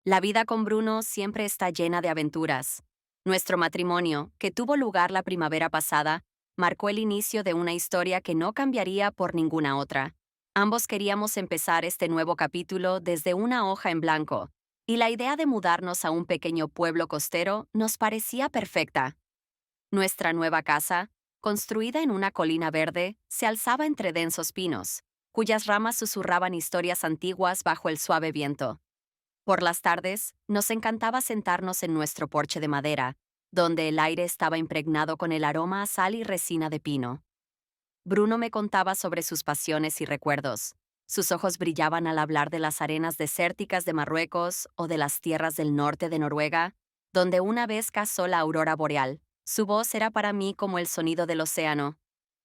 La vida con Bruno siempre está llena de aventuras. Nuestro matrimonio, que tuvo lugar la primavera pasada, marcó el inicio de una historia que no cambiaría por ninguna otra. Ambos queríamos empezar este nuevo capítulo desde una hoja en blanco, y la idea de mudarnos a un pequeño pueblo costero nos parecía perfecta. Nuestra nueva casa, construida en una colina verde, se alzaba entre densos pinos, cuyas ramas susurraban historias antiguas bajo el suave viento. Por las tardes, nos encantaba sentarnos en nuestro porche de madera, donde el aire estaba impregnado con el aroma a sal y resina de pino. Bruno me contaba sobre sus pasiones y recuerdos. Sus ojos brillaban al hablar de las arenas desérticas de Marruecos o de las tierras del norte de Noruega, donde una vez cazó la aurora boreal. Su voz era para mí como el sonido del océano,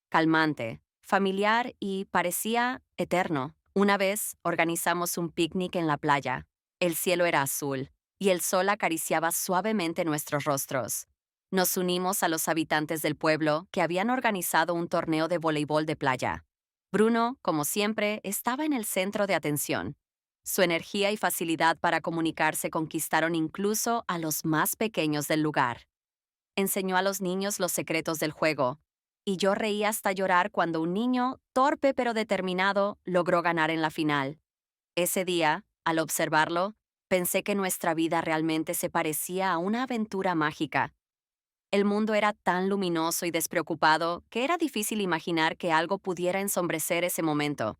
calmante, familiar y parecía eterno. Una vez organizamos un picnic en la playa. El cielo era azul y el sol acariciaba suavemente nuestros rostros. Nos unimos a los habitantes del pueblo que habían organizado un torneo de voleibol de playa. Bruno, como siempre, estaba en el centro de atención. Su energía y facilidad para comunicarse conquistaron incluso a los más pequeños del lugar. Enseñó a los niños los secretos del juego, y yo reí hasta llorar cuando un niño, torpe pero determinado, logró ganar en la final. Ese día, al observarlo, pensé que nuestra vida realmente se parecía a una aventura mágica. El mundo era tan luminoso y despreocupado que era difícil imaginar que algo pudiera ensombrecer ese momento.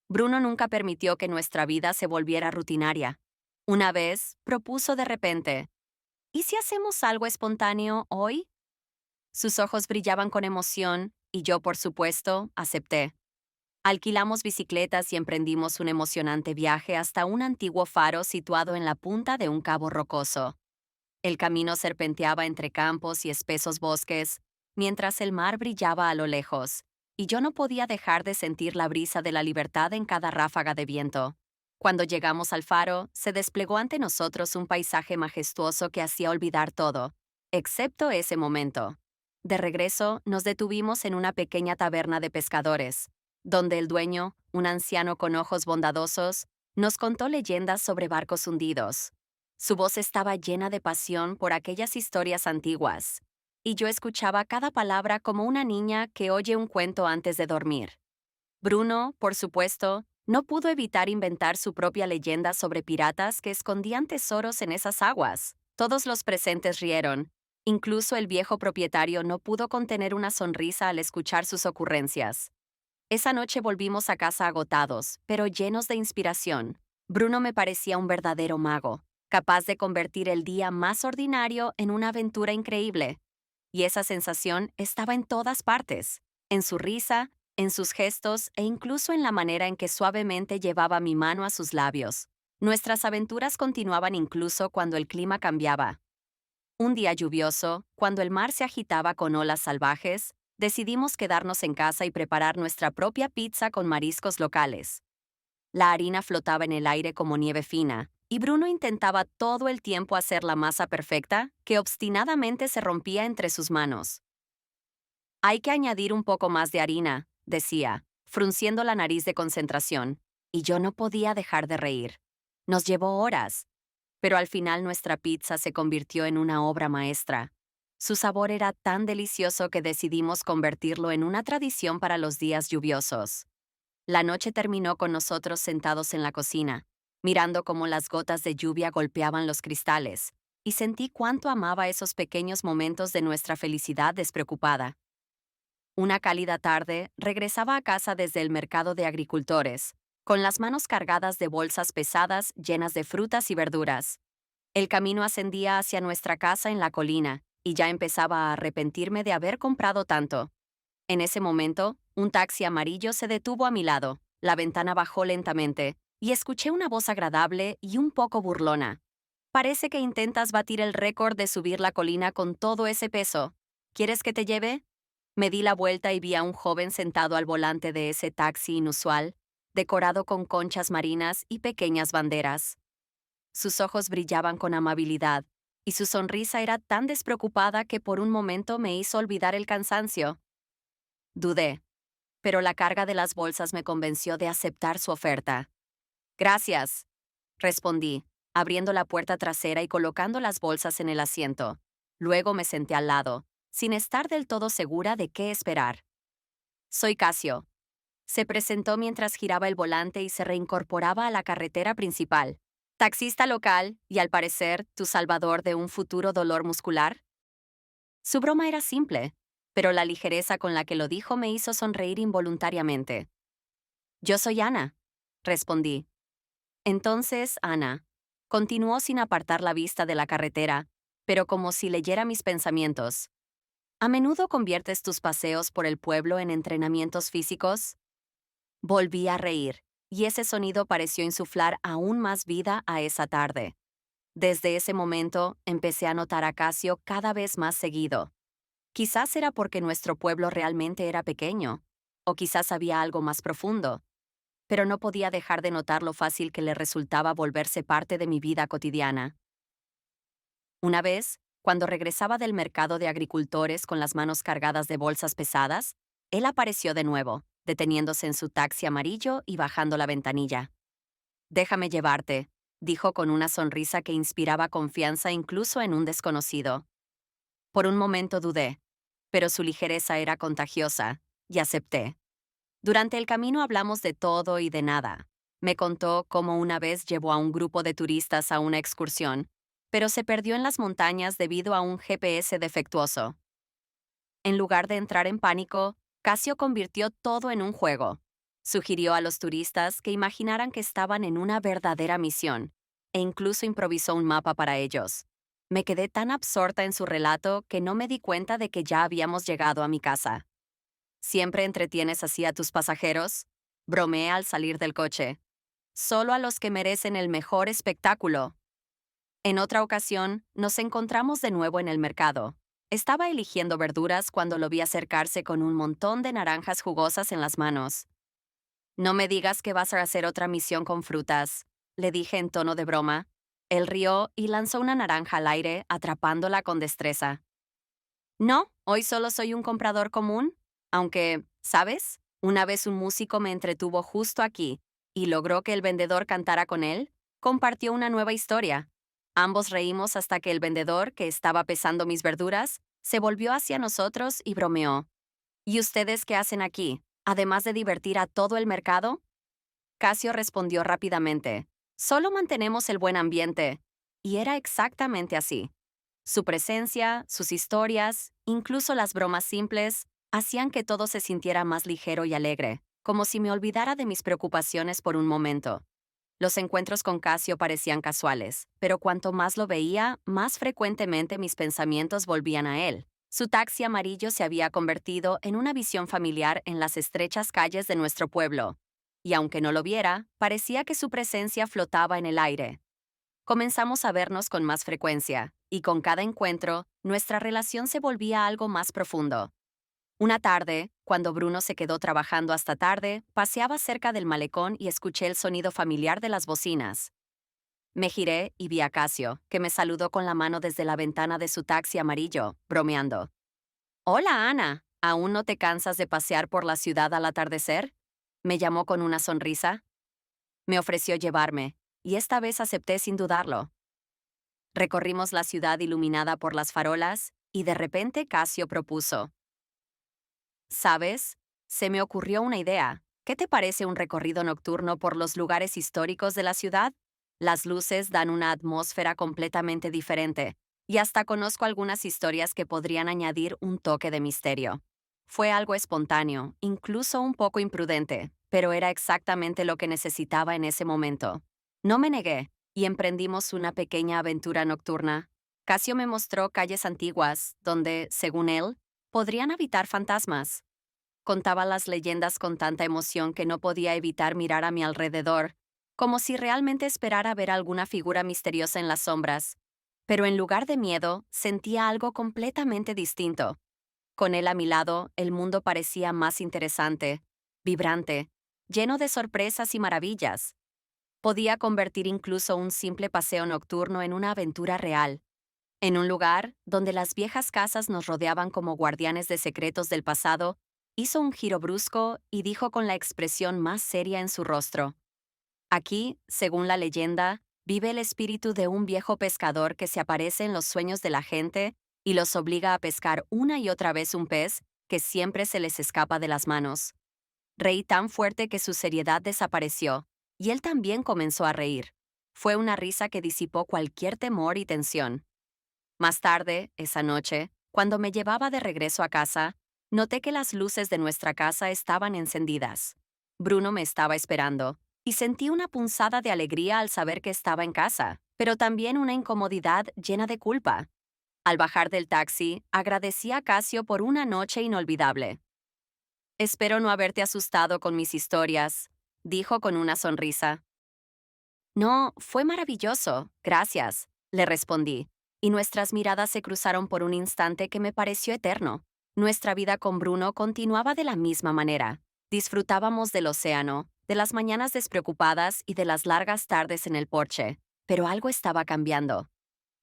Bruno nunca permitió que nuestra vida se volviera rutinaria. Una vez, propuso de repente, ¿y si hacemos algo espontáneo hoy? Sus ojos brillaban con emoción y yo, por supuesto, acepté. Alquilamos bicicletas y emprendimos un emocionante viaje hasta un antiguo faro situado en la punta de un cabo rocoso. El camino serpenteaba entre campos y espesos bosques, mientras el mar brillaba a lo lejos, y yo no podía dejar de sentir la brisa de la libertad en cada ráfaga de viento. Cuando llegamos al faro, se desplegó ante nosotros un paisaje majestuoso que hacía olvidar todo, excepto ese momento. De regreso, nos detuvimos en una pequeña taberna de pescadores, donde el dueño, un anciano con ojos bondadosos, nos contó leyendas sobre barcos hundidos. Su voz estaba llena de pasión por aquellas historias antiguas, y yo escuchaba cada palabra como una niña que oye un cuento antes de dormir. Bruno, por supuesto, no pudo evitar inventar su propia leyenda sobre piratas que escondían tesoros en esas aguas. Todos los presentes rieron. Incluso el viejo propietario no pudo contener una sonrisa al escuchar sus ocurrencias. Esa noche volvimos a casa agotados, pero llenos de inspiración. Bruno me parecía un verdadero mago, capaz de convertir el día más ordinario en una aventura increíble. Y esa sensación estaba en todas partes, en su risa, en sus gestos e incluso en la manera en que suavemente llevaba mi mano a sus labios. Nuestras aventuras continuaban incluso cuando el clima cambiaba. Un día lluvioso, cuando el mar se agitaba con olas salvajes, decidimos quedarnos en casa y preparar nuestra propia pizza con mariscos locales. La harina flotaba en el aire como nieve fina, y Bruno intentaba todo el tiempo hacer la masa perfecta, que obstinadamente se rompía entre sus manos. Hay que añadir un poco más de harina, decía, frunciendo la nariz de concentración, y yo no podía dejar de reír. Nos llevó horas, pero al final nuestra pizza se convirtió en una obra maestra. Su sabor era tan delicioso que decidimos convertirlo en una tradición para los días lluviosos. La noche terminó con nosotros sentados en la cocina, mirando cómo las gotas de lluvia golpeaban los cristales, y sentí cuánto amaba esos pequeños momentos de nuestra felicidad despreocupada. Una cálida tarde, regresaba a casa desde el mercado de agricultores, con las manos cargadas de bolsas pesadas llenas de frutas y verduras. El camino ascendía hacia nuestra casa en la colina, y ya empezaba a arrepentirme de haber comprado tanto. En ese momento, un taxi amarillo se detuvo a mi lado, la ventana bajó lentamente, y escuché una voz agradable y un poco burlona. Parece que intentas batir el récord de subir la colina con todo ese peso. ¿Quieres que te lleve? Me di la vuelta y vi a un joven sentado al volante de ese taxi inusual, decorado con conchas marinas y pequeñas banderas. Sus ojos brillaban con amabilidad, y su sonrisa era tan despreocupada que por un momento me hizo olvidar el cansancio. Dudé, pero la carga de las bolsas me convenció de aceptar su oferta. Gracias, respondí, abriendo la puerta trasera y colocando las bolsas en el asiento. Luego me senté al lado, sin estar del todo segura de qué esperar. Soy Casio. Se presentó mientras giraba el volante y se reincorporaba a la carretera principal. Taxista local y, al parecer, tu salvador de un futuro dolor muscular. Su broma era simple, pero la ligereza con la que lo dijo me hizo sonreír involuntariamente. Yo soy Ana, respondí. Entonces, Ana, continuó sin apartar la vista de la carretera, pero como si leyera mis pensamientos. ¿A menudo conviertes tus paseos por el pueblo en entrenamientos físicos? Volví a reír, y ese sonido pareció insuflar aún más vida a esa tarde. Desde ese momento empecé a notar a Casio cada vez más seguido. Quizás era porque nuestro pueblo realmente era pequeño, o quizás había algo más profundo, pero no podía dejar de notar lo fácil que le resultaba volverse parte de mi vida cotidiana. Una vez, cuando regresaba del mercado de agricultores con las manos cargadas de bolsas pesadas, él apareció de nuevo, deteniéndose en su taxi amarillo y bajando la ventanilla. «Déjame llevarte», dijo con una sonrisa que inspiraba confianza incluso en un desconocido. Por un momento dudé, pero su ligereza era contagiosa, y acepté. Durante el camino hablamos de todo y de nada. Me contó cómo una vez llevó a un grupo de turistas a una excursión, pero se perdió en las montañas debido a un GPS defectuoso. En lugar de entrar en pánico, Casio convirtió todo en un juego. Sugirió a los turistas que imaginaran que estaban en una verdadera misión, e incluso improvisó un mapa para ellos. Me quedé tan absorta en su relato que no me di cuenta de que ya habíamos llegado a mi casa. ¿Siempre entretienes así a tus pasajeros?, bromeé al salir del coche. Solo a los que merecen el mejor espectáculo. En otra ocasión, nos encontramos de nuevo en el mercado. Estaba eligiendo verduras cuando lo vi acercarse con un montón de naranjas jugosas en las manos. «No me digas que vas a hacer otra misión con frutas», le dije en tono de broma. Él rió y lanzó una naranja al aire, atrapándola con destreza. «No, hoy solo soy un comprador común. Aunque, ¿sabes? Una vez un músico me entretuvo justo aquí y logró que el vendedor cantara con él. Compartió una nueva historia. Ambos reímos hasta que el vendedor, que estaba pesando mis verduras, se volvió hacia nosotros y bromeó. «¿Y ustedes qué hacen aquí, además de divertir a todo el mercado?» Casio respondió rápidamente. «Solo mantenemos el buen ambiente». Y era exactamente así. Su presencia, sus historias, incluso las bromas simples, hacían que todo se sintiera más ligero y alegre, como si me olvidara de mis preocupaciones por un momento. Los encuentros con Casio parecían casuales, pero cuanto más lo veía, más frecuentemente mis pensamientos volvían a él. Su taxi amarillo se había convertido en una visión familiar en las estrechas calles de nuestro pueblo, y aunque no lo viera, parecía que su presencia flotaba en el aire. Comenzamos a vernos con más frecuencia, y con cada encuentro, nuestra relación se volvía algo más profundo. Una tarde, cuando Bruno se quedó trabajando hasta tarde, paseaba cerca del malecón y escuché el sonido familiar de las bocinas. Me giré y vi a Casio, que me saludó con la mano desde la ventana de su taxi amarillo, bromeando. «Hola, Ana, ¿aún no te cansas de pasear por la ciudad al atardecer?», me llamó con una sonrisa. Me ofreció llevarme, y esta vez acepté sin dudarlo. Recorrimos la ciudad iluminada por las farolas, y de repente Casio propuso. «¿Sabes? Se me ocurrió una idea. ¿Qué te parece un recorrido nocturno por los lugares históricos de la ciudad? Las luces dan una atmósfera completamente diferente, y hasta conozco algunas historias que podrían añadir un toque de misterio». Fue algo espontáneo, incluso un poco imprudente, pero era exactamente lo que necesitaba en ese momento. No me negué, y emprendimos una pequeña aventura nocturna. Casio me mostró calles antiguas, donde, según él, podrían habitar fantasmas. Contaba las leyendas con tanta emoción que no podía evitar mirar a mi alrededor, como si realmente esperara ver alguna figura misteriosa en las sombras. Pero en lugar de miedo, sentía algo completamente distinto. Con él a mi lado, el mundo parecía más interesante, vibrante, lleno de sorpresas y maravillas. Podía convertir incluso un simple paseo nocturno en una aventura real. En un lugar donde las viejas casas nos rodeaban como guardianes de secretos del pasado, hizo un giro brusco y dijo con la expresión más seria en su rostro. «Aquí, según la leyenda, Vive el espíritu de un viejo pescador que se aparece en los sueños de la gente y los obliga a pescar una y otra vez un pez que siempre se les escapa de las manos. Reí tan fuerte que su seriedad desapareció, y él también comenzó a reír. Fue una risa que disipó cualquier temor y tensión. Más tarde, esa noche, cuando me llevaba de regreso a casa, noté que las luces de nuestra casa estaban encendidas. Bruno me estaba esperando, y sentí una punzada de alegría al saber que estaba en casa, pero también una incomodidad llena de culpa. Al bajar del taxi, agradecí a Casio por una noche inolvidable. Espero no haberte asustado con mis historias, dijo con una sonrisa. No, fue maravilloso, gracias, le respondí, y nuestras miradas se cruzaron por un instante que me pareció eterno. Nuestra vida con Bruno continuaba de la misma manera. Disfrutábamos del océano, de las mañanas despreocupadas y de las largas tardes en el porche, pero algo estaba cambiando.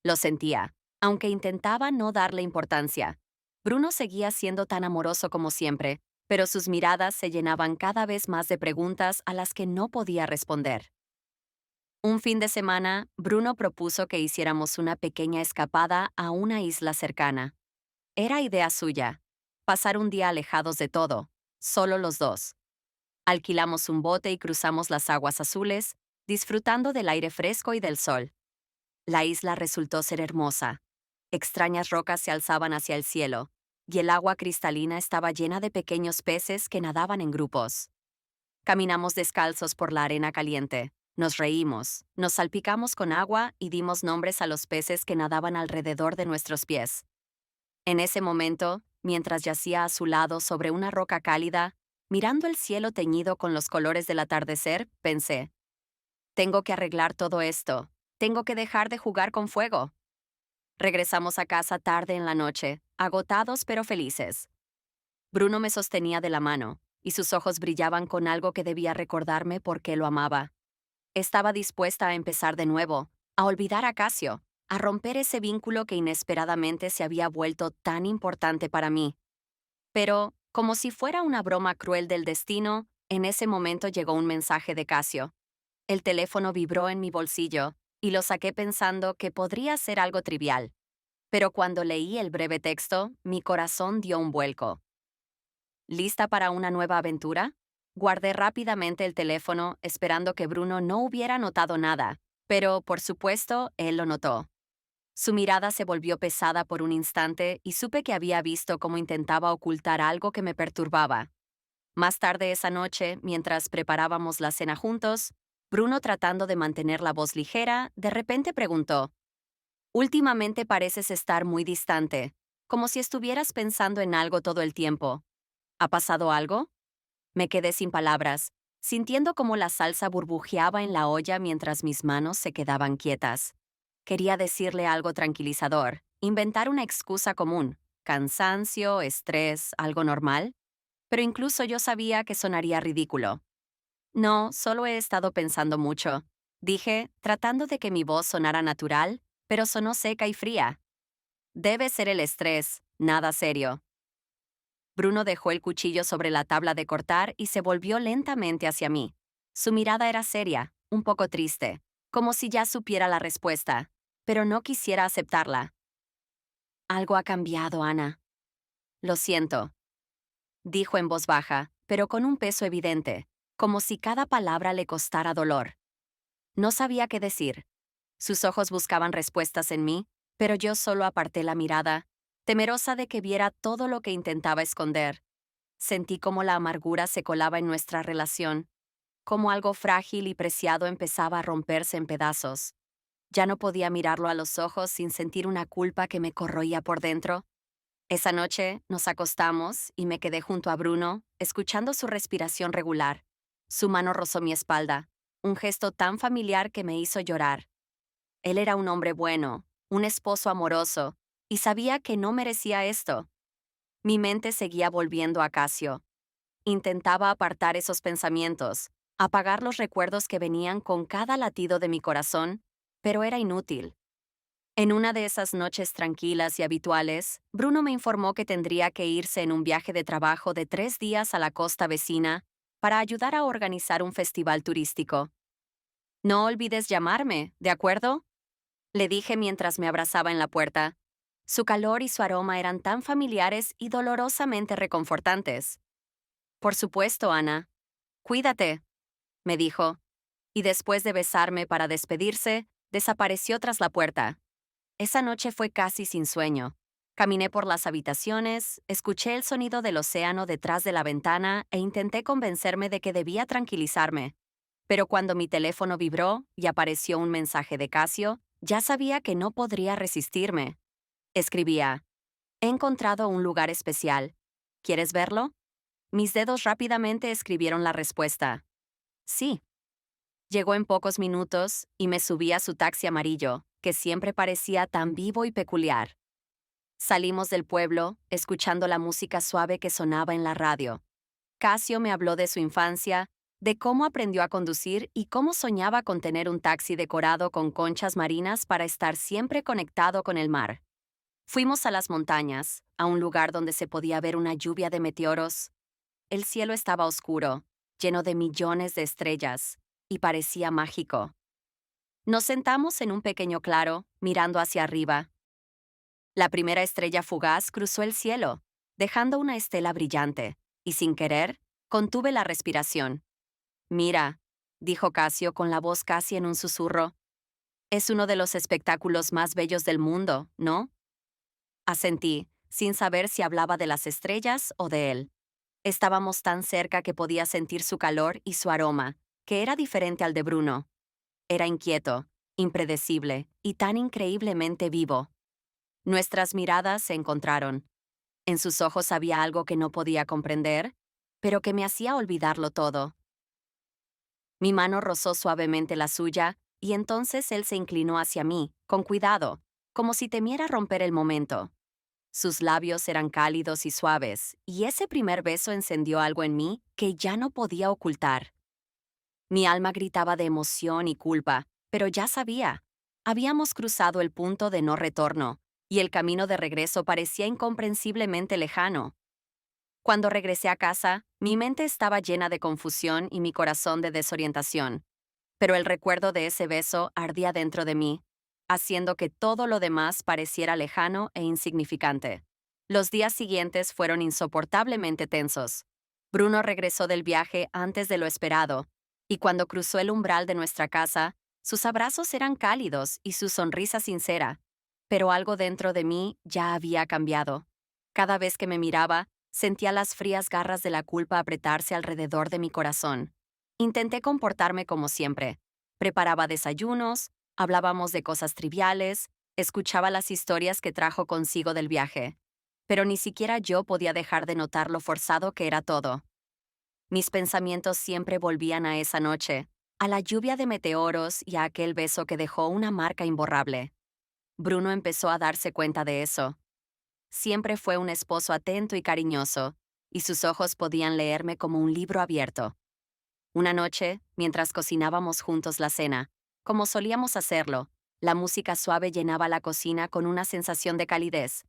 Lo sentía, aunque intentaba no darle importancia. Bruno seguía siendo tan amoroso como siempre, pero sus miradas se llenaban cada vez más de preguntas a las que no podía responder. Un fin de semana, Bruno propuso que hiciéramos una pequeña escapada a una isla cercana. Era idea suya, pasar un día alejados de todo, solo los dos. Alquilamos un bote y cruzamos las aguas azules, disfrutando del aire fresco y del sol. La isla resultó ser hermosa. Extrañas rocas se alzaban hacia el cielo, y el agua cristalina estaba llena de pequeños peces que nadaban en grupos. Caminamos descalzos por la arena caliente. Nos reímos, nos salpicamos con agua y dimos nombres a los peces que nadaban alrededor de nuestros pies. En ese momento, mientras yacía a su lado sobre una roca cálida, mirando el cielo teñido con los colores del atardecer, pensé, tengo que arreglar todo esto, tengo que dejar de jugar con fuego. Regresamos a casa tarde en la noche, agotados pero felices. Bruno me sostenía de la mano, y sus ojos brillaban con algo que debía recordarme por qué lo amaba. Estaba dispuesta a empezar de nuevo, a olvidar a Casio, a romper ese vínculo que inesperadamente se había vuelto tan importante para mí. Pero, como si fuera una broma cruel del destino, en ese momento llegó un mensaje de Casio. El teléfono vibró en mi bolsillo, y lo saqué pensando que podría ser algo trivial. Pero cuando leí el breve texto, mi corazón dio un vuelco. ¿Lista para una nueva aventura? Guardé rápidamente el teléfono, esperando que Bruno no hubiera notado nada, pero, por supuesto, él lo notó. Su mirada se volvió pesada por un instante y supe que había visto cómo intentaba ocultar algo que me perturbaba. Más tarde esa noche, mientras preparábamos la cena juntos, Bruno, tratando de mantener la voz ligera, de repente preguntó, «Últimamente pareces estar muy distante, como si estuvieras pensando en algo todo el tiempo. ¿Ha pasado algo?» Me quedé sin palabras, sintiendo como la salsa burbujeaba en la olla mientras mis manos se quedaban quietas. Quería decirle algo tranquilizador, inventar una excusa común, cansancio, estrés, algo normal, pero incluso yo sabía que sonaría ridículo. No, solo he estado pensando mucho, dije, tratando de que mi voz sonara natural, pero sonó seca y fría. Debe ser el estrés, nada serio. Bruno dejó el cuchillo sobre la tabla de cortar y se volvió lentamente hacia mí. Su mirada era seria, un poco triste, como si ya supiera la respuesta, pero no quisiera aceptarla. Algo ha cambiado, Ana. Lo siento, dijo en voz baja, pero con un peso evidente, como si cada palabra le costara dolor. No sabía qué decir. Sus ojos buscaban respuestas en mí, pero yo solo aparté la mirada, temerosa de que viera todo lo que intentaba esconder. Sentí cómo la amargura se colaba en nuestra relación, cómo algo frágil y preciado empezaba a romperse en pedazos. Ya no podía mirarlo a los ojos sin sentir una culpa que me corroía por dentro. Esa noche nos acostamos y me quedé junto a Bruno, escuchando su respiración regular. Su mano rozó mi espalda, un gesto tan familiar que me hizo llorar. Él era un hombre bueno, un esposo amoroso, y sabía que no merecía esto. Mi mente seguía volviendo a Casio. Intentaba apartar esos pensamientos, apagar los recuerdos que venían con cada latido de mi corazón, pero era inútil. En una de esas noches tranquilas y habituales, Bruno me informó que tendría que irse en un viaje de trabajo de 3 días a la costa vecina para ayudar a organizar un festival turístico. No olvides llamarme, ¿de acuerdo? Le dije mientras me abrazaba en la puerta. Su calor y su aroma eran tan familiares y dolorosamente reconfortantes. Por supuesto, Ana. Cuídate, me dijo, y después de besarme para despedirse, desapareció tras la puerta. Esa noche fue casi sin sueño. Caminé por las habitaciones, escuché el sonido del océano detrás de la ventana e intenté convencerme de que debía tranquilizarme. Pero cuando mi teléfono vibró y apareció un mensaje de Casio, ya sabía que no podría resistirme. Escribía: he encontrado un lugar especial. ¿Quieres verlo? Mis dedos rápidamente escribieron la respuesta. Sí. Llegó en pocos minutos y me subí a su taxi amarillo, que siempre parecía tan vivo y peculiar. Salimos del pueblo, escuchando la música suave que sonaba en la radio. Casio me habló de su infancia, de cómo aprendió a conducir y cómo soñaba con tener un taxi decorado con conchas marinas para estar siempre conectado con el mar. Fuimos a las montañas, a un lugar donde se podía ver una lluvia de meteoros. El cielo estaba oscuro, lleno de millones de estrellas, y parecía mágico. Nos sentamos en un pequeño claro, mirando hacia arriba. La primera estrella fugaz cruzó el cielo, dejando una estela brillante, y sin querer, contuve la respiración. Mira, dijo Casio con la voz casi en un susurro. Es uno de los espectáculos más bellos del mundo, ¿no? Asentí, sin saber si hablaba de las estrellas o de él. Estábamos tan cerca que podía sentir su calor y su aroma, que era diferente al de Bruno. Era inquieto, impredecible y tan increíblemente vivo. Nuestras miradas se encontraron. En sus ojos había algo que no podía comprender, pero que me hacía olvidarlo todo. Mi mano rozó suavemente la suya, y entonces él se inclinó hacia mí, con cuidado, como si temiera romper el momento. Sus labios eran cálidos y suaves, y ese primer beso encendió algo en mí que ya no podía ocultar. Mi alma gritaba de emoción y culpa, pero ya sabía. Habíamos cruzado el punto de no retorno, y el camino de regreso parecía incomprensiblemente lejano. Cuando regresé a casa, mi mente estaba llena de confusión y mi corazón de desorientación. Pero el recuerdo de ese beso ardía dentro de mí, haciendo que todo lo demás pareciera lejano e insignificante. Los días siguientes fueron insoportablemente tensos. Bruno regresó del viaje antes de lo esperado, y cuando cruzó el umbral de nuestra casa, sus abrazos eran cálidos y su sonrisa sincera. Pero algo dentro de mí ya había cambiado. Cada vez que me miraba, sentía las frías garras de la culpa apretarse alrededor de mi corazón. Intenté comportarme como siempre. Preparaba desayunos, hablábamos de cosas triviales, escuchaba las historias que trajo consigo del viaje. Pero ni siquiera yo podía dejar de notar lo forzado que era todo. Mis pensamientos siempre volvían a esa noche, a la lluvia de meteoros y a aquel beso que dejó una marca imborrable. Bruno empezó a darse cuenta de eso. Siempre fue un esposo atento y cariñoso, y sus ojos podían leerme como un libro abierto. Una noche, mientras cocinábamos juntos la cena, como solíamos hacerlo, la música suave llenaba la cocina con una sensación de calidez.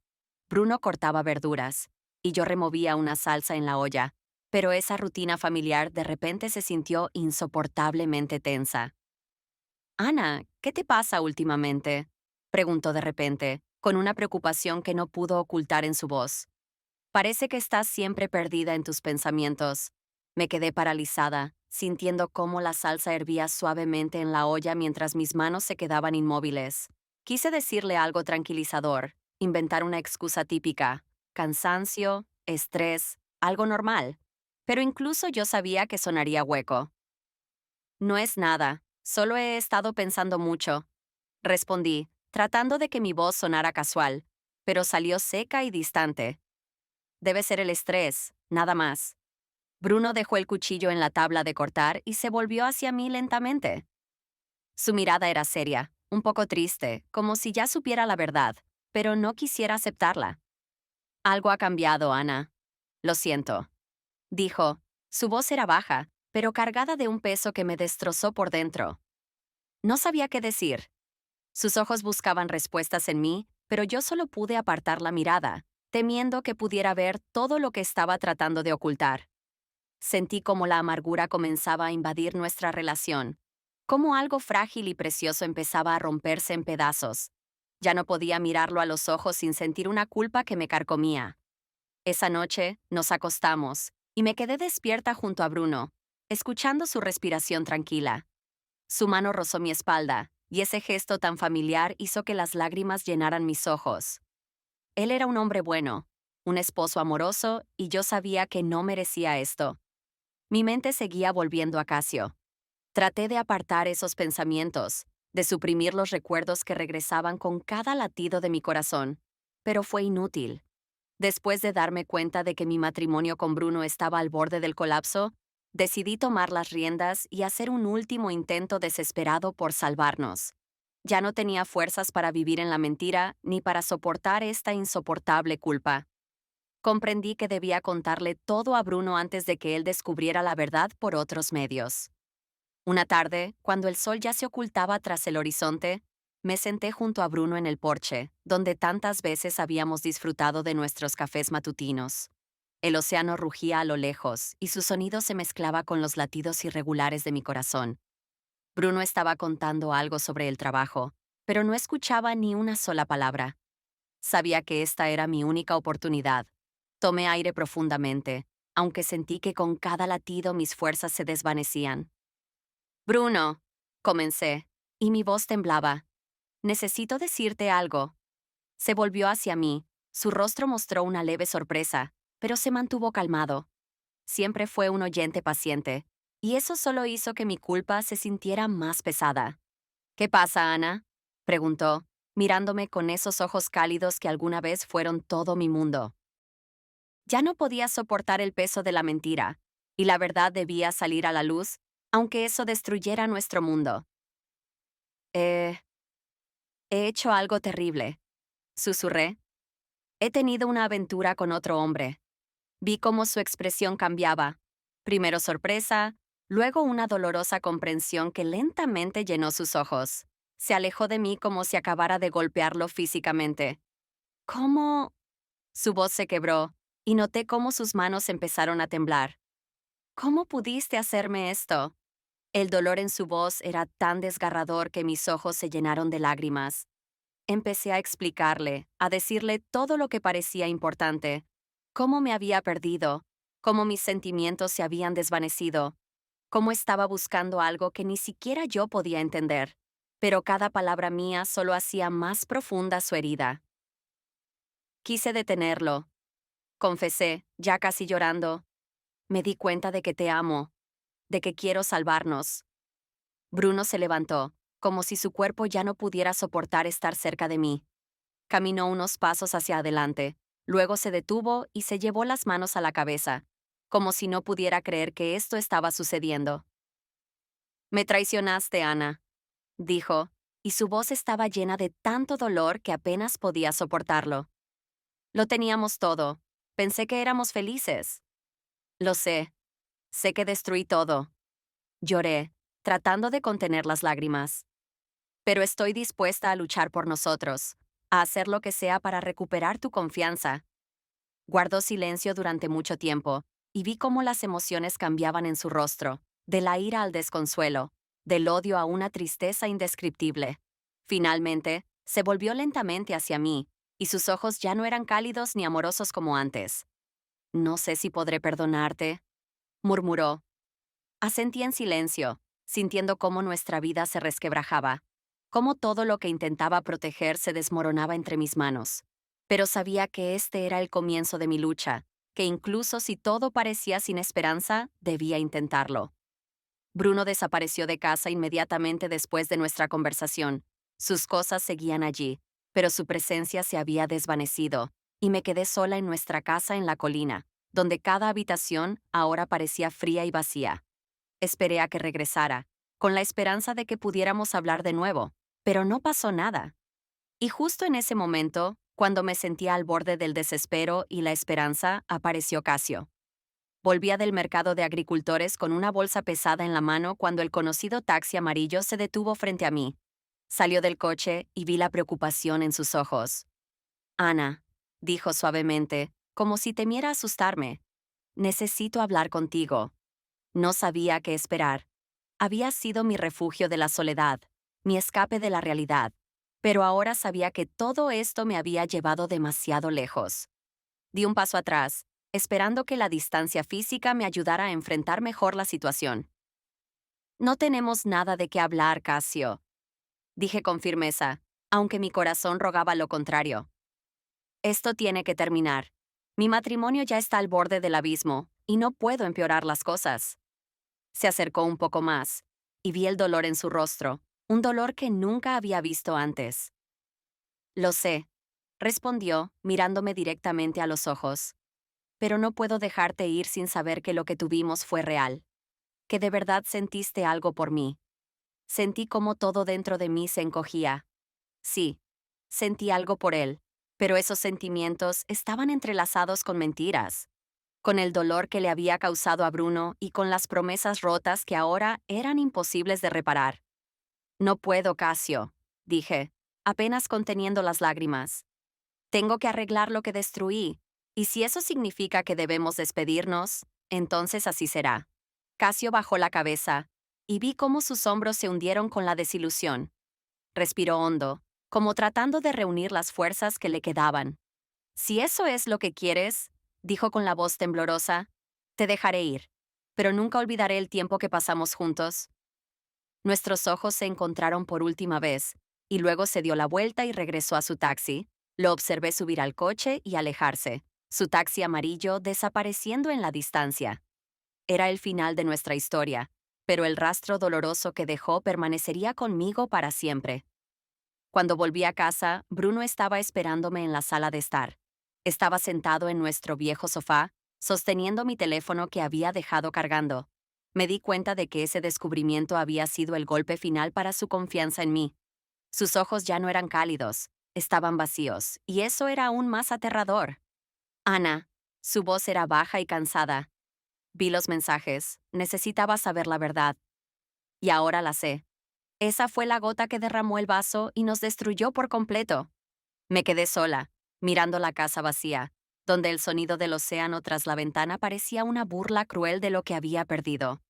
Bruno cortaba verduras, y yo removía una salsa en la olla, pero esa rutina familiar de repente se sintió insoportablemente tensa. Ana, ¿qué te pasa últimamente? Preguntó de repente, con una preocupación que no pudo ocultar en su voz. Parece que estás siempre perdida en tus pensamientos. Me quedé paralizada, sintiendo cómo la salsa hervía suavemente en la olla mientras mis manos se quedaban inmóviles. Quise decirle algo tranquilizador, inventar una excusa típica, cansancio, estrés, algo normal. Pero incluso yo sabía que sonaría hueco. No es nada, solo he estado pensando mucho, respondí, tratando de que mi voz sonara casual, pero salió seca y distante. Debe ser el estrés, nada más. Bruno dejó el cuchillo en la tabla de cortar y se volvió hacia mí lentamente. Su mirada era seria, un poco triste, como si ya supiera la verdad, pero no quisiera aceptarla. Algo ha cambiado, Ana. Lo siento, dijo. Su voz era baja, pero cargada de un peso que me destrozó por dentro. No sabía qué decir. Sus ojos buscaban respuestas en mí, pero yo solo pude apartar la mirada, temiendo que pudiera ver todo lo que estaba tratando de ocultar. Sentí como la amargura comenzaba a invadir nuestra relación. Cómo algo frágil y precioso empezaba a romperse en pedazos. Ya no podía mirarlo a los ojos sin sentir una culpa que me carcomía. Esa noche nos acostamos y me quedé despierta junto a Bruno, escuchando su respiración tranquila. Su mano rozó mi espalda, y ese gesto tan familiar hizo que las lágrimas llenaran mis ojos. Él era un hombre bueno, un esposo amoroso, y yo sabía que no merecía esto. Mi mente seguía volviendo a Casio. Traté de apartar esos pensamientos, de suprimir los recuerdos que regresaban con cada latido de mi corazón, pero fue inútil. Después de darme cuenta de que mi matrimonio con Bruno estaba al borde del colapso, decidí tomar las riendas y hacer un último intento desesperado por salvarnos. Ya no tenía fuerzas para vivir en la mentira ni para soportar esta insoportable culpa. Comprendí que debía contarle todo a Bruno antes de que él descubriera la verdad por otros medios. Una tarde, cuando el sol ya se ocultaba tras el horizonte, me senté junto a Bruno en el porche, donde tantas veces habíamos disfrutado de nuestros cafés matutinos. El océano rugía a lo lejos y su sonido se mezclaba con los latidos irregulares de mi corazón. Bruno estaba contando algo sobre el trabajo, pero no escuchaba ni una sola palabra. Sabía que esta era mi única oportunidad. Tomé aire profundamente, aunque sentí que con cada latido mis fuerzas se desvanecían. Bruno, comencé, y mi voz temblaba. Necesito decirte algo. Se volvió hacia mí. Su rostro mostró una leve sorpresa, pero se mantuvo calmado. Siempre fue un oyente paciente, y eso solo hizo que mi culpa se sintiera más pesada. ¿Qué pasa, Ana? Preguntó, mirándome con esos ojos cálidos que alguna vez fueron todo mi mundo. Ya no podía soportar el peso de la mentira, y la verdad debía salir a la luz, aunque eso destruyera nuestro mundo. He hecho algo terrible, susurré. He tenido una aventura con otro hombre. Vi cómo su expresión cambiaba. Primero sorpresa, luego una dolorosa comprensión que lentamente llenó sus ojos. Se alejó de mí como si acabara de golpearlo físicamente. ¿Cómo? Su voz se quebró, y noté cómo sus manos empezaron a temblar. ¿Cómo pudiste hacerme esto? El dolor en su voz era tan desgarrador que mis ojos se llenaron de lágrimas. Empecé a explicarle, a decirle todo lo que parecía importante, cómo me había perdido, cómo mis sentimientos se habían desvanecido, cómo estaba buscando algo que ni siquiera yo podía entender, pero cada palabra mía solo hacía más profunda su herida. Quise detenerlo, confesé, ya casi llorando. Me di cuenta de que te amo, de que quiero salvarnos. Bruno se levantó, como si su cuerpo ya no pudiera soportar estar cerca de mí. Caminó unos pasos hacia adelante, luego se detuvo y se llevó las manos a la cabeza, como si no pudiera creer que esto estaba sucediendo. Me traicionaste, Ana, dijo, y su voz estaba llena de tanto dolor que apenas podía soportarlo. Lo teníamos todo. Pensé que éramos felices. Lo sé que destruí todo. Lloré, tratando de contener las lágrimas. Pero estoy dispuesta a luchar por nosotros, a hacer lo que sea para recuperar tu confianza. Guardó silencio durante mucho tiempo, y vi cómo las emociones cambiaban en su rostro, de la ira al desconsuelo, del odio a una tristeza indescriptible. Finalmente, se volvió lentamente hacia mí, y sus ojos ya no eran cálidos ni amorosos como antes. No sé si podré perdonarte, murmuró. Asentí en silencio, sintiendo cómo nuestra vida se resquebrajaba, cómo todo lo que intentaba proteger se desmoronaba entre mis manos. Pero sabía que este era el comienzo de mi lucha, que incluso si todo parecía sin esperanza, debía intentarlo. Bruno desapareció de casa inmediatamente después de nuestra conversación. Sus cosas seguían allí, pero su presencia se había desvanecido, y me quedé sola en nuestra casa en la colina, donde cada habitación ahora parecía fría y vacía. Esperé a que regresara, con la esperanza de que pudiéramos hablar de nuevo, pero no pasó nada. Y justo en ese momento, cuando me sentía al borde del desespero y la esperanza, apareció Casio. Volvía del mercado de agricultores con una bolsa pesada en la mano cuando el conocido taxi amarillo se detuvo frente a mí. Salió del coche y vi la preocupación en sus ojos. Ana, dijo suavemente, como si temiera asustarme. Necesito hablar contigo. No sabía qué esperar. Había sido mi refugio de la soledad, mi escape de la realidad, pero ahora sabía que todo esto me había llevado demasiado lejos. Di un paso atrás, esperando que la distancia física me ayudara a enfrentar mejor la situación. No tenemos nada de qué hablar, Casio, dije con firmeza, aunque mi corazón rogaba lo contrario. Esto tiene que terminar. Mi matrimonio ya está al borde del abismo, y no puedo empeorar las cosas. Se acercó un poco más, y vi el dolor en su rostro, un dolor que nunca había visto antes. Lo sé, respondió, mirándome directamente a los ojos. Pero no puedo dejarte ir sin saber que lo que tuvimos fue real. Que de verdad sentiste algo por mí. Sentí como todo dentro de mí se encogía. Sí, sentí algo por él, pero esos sentimientos estaban entrelazados con mentiras, con el dolor que le había causado a Bruno y con las promesas rotas que ahora eran imposibles de reparar. No puedo, Casio, dije, apenas conteniendo las lágrimas. Tengo que arreglar lo que destruí, y si eso significa que debemos despedirnos, entonces así será. Casio bajó la cabeza, y vi cómo sus hombros se hundieron con la desilusión. Respiró hondo, como tratando de reunir las fuerzas que le quedaban. Si eso es lo que quieres, dijo con la voz temblorosa, te dejaré ir, pero nunca olvidaré el tiempo que pasamos juntos. Nuestros ojos se encontraron por última vez, y luego se dio la vuelta y regresó a su taxi. Lo observé subir al coche y alejarse, su taxi amarillo desapareciendo en la distancia. Era el final de nuestra historia, pero el rastro doloroso que dejó permanecería conmigo para siempre. Cuando volví a casa, Bruno estaba esperándome en la sala de estar. Estaba sentado en nuestro viejo sofá, sosteniendo mi teléfono que había dejado cargando. Me di cuenta de que ese descubrimiento había sido el golpe final para su confianza en mí. Sus ojos ya no eran cálidos, estaban vacíos, y eso era aún más aterrador. Ana, su voz era baja y cansada. Vi los mensajes, necesitaba saber la verdad. Y ahora la sé. Esa fue la gota que derramó el vaso y nos destruyó por completo. Me quedé sola, mirando la casa vacía, donde el sonido del océano tras la ventana parecía una burla cruel de lo que había perdido.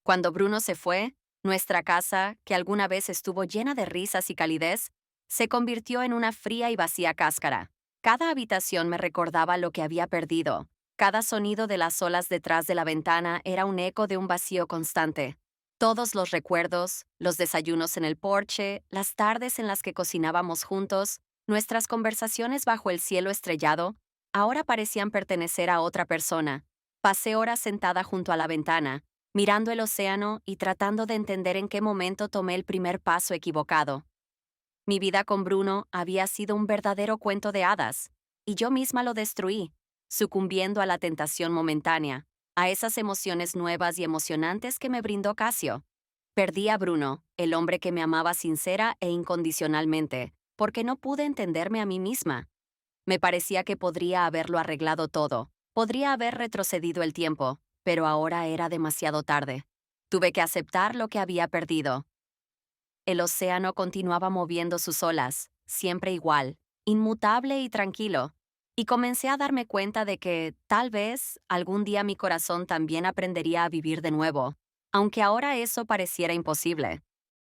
Cuando Bruno se fue, nuestra casa, que alguna vez estuvo llena de risas y calidez, se convirtió en una fría y vacía cáscara. Cada habitación me recordaba lo que había perdido. Cada sonido de las olas detrás de la ventana era un eco de un vacío constante. Todos los recuerdos, los desayunos en el porche, las tardes en las que cocinábamos juntos, nuestras conversaciones bajo el cielo estrellado, ahora parecían pertenecer a otra persona. Pasé horas sentada junto a la ventana, mirando el océano y tratando de entender en qué momento tomé el primer paso equivocado. Mi vida con Bruno había sido un verdadero cuento de hadas, y yo misma lo destruí, sucumbiendo a la tentación momentánea, a esas emociones nuevas y emocionantes que me brindó Casio. Perdí a Bruno, el hombre que me amaba sincera e incondicionalmente, porque no pude entenderme a mí misma. Me parecía que podría haberlo arreglado todo, podría haber retrocedido el tiempo, pero ahora era demasiado tarde. Tuve que aceptar lo que había perdido. El océano continuaba moviendo sus olas, siempre igual, inmutable y tranquilo, y comencé a darme cuenta de que, tal vez, algún día mi corazón también aprendería a vivir de nuevo, aunque ahora eso pareciera imposible.